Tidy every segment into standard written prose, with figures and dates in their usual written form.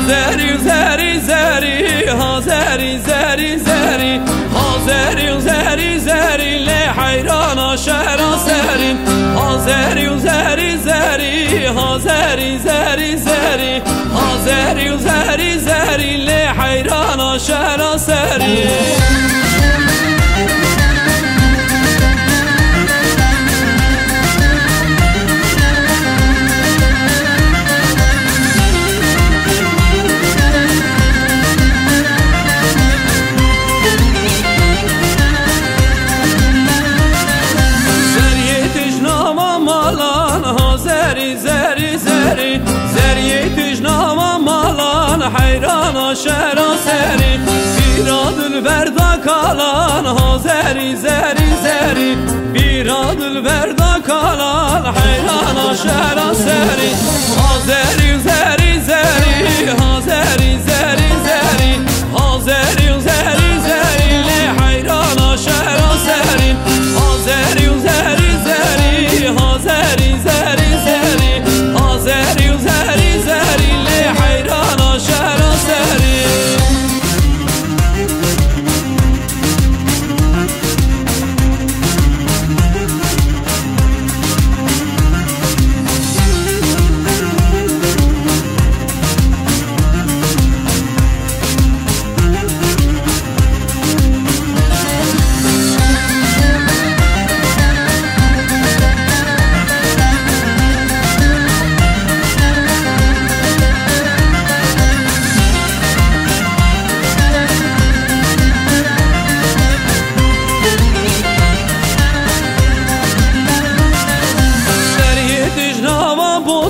زری زری زری ها زری زری زری ها زری زری زری لی حیران شهر سری ها زری زری زری ها زری زری زری ها زری زری زری لی حیران شهر سری زری زری زری تجنام مالان حیران شهر سری بیرادل بردا کالان ها زری زری زری بیرادل بردا کالان حیران شهر سری ها زری زری زری ها زری زری زری ها زری زری زری لی حیران شهر سری ها زری زری زری ها زری زری زری زری زری لی حیران شهر سری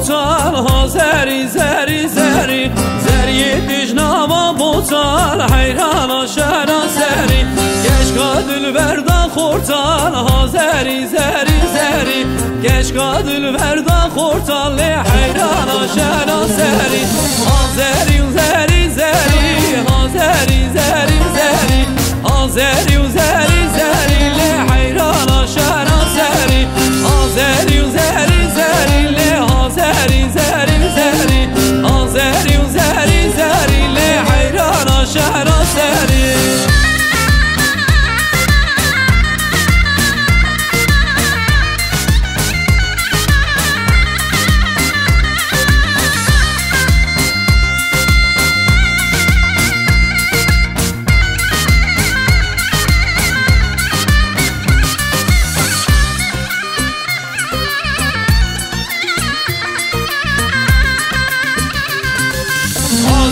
ها زری زری زری زری تجنام بوتان حیران شهر سری کشکا دل بردا خورتان ها زری زری زری کشکا دل بردا خورتان لی حیران شهر سری ها زری زری زری ها زری زری زری ها زری زری زری لی حیران شهر سری ها زری زری زری لی ها زری زری زری ها زری زری زری لی حیران شهر سری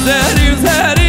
زری زری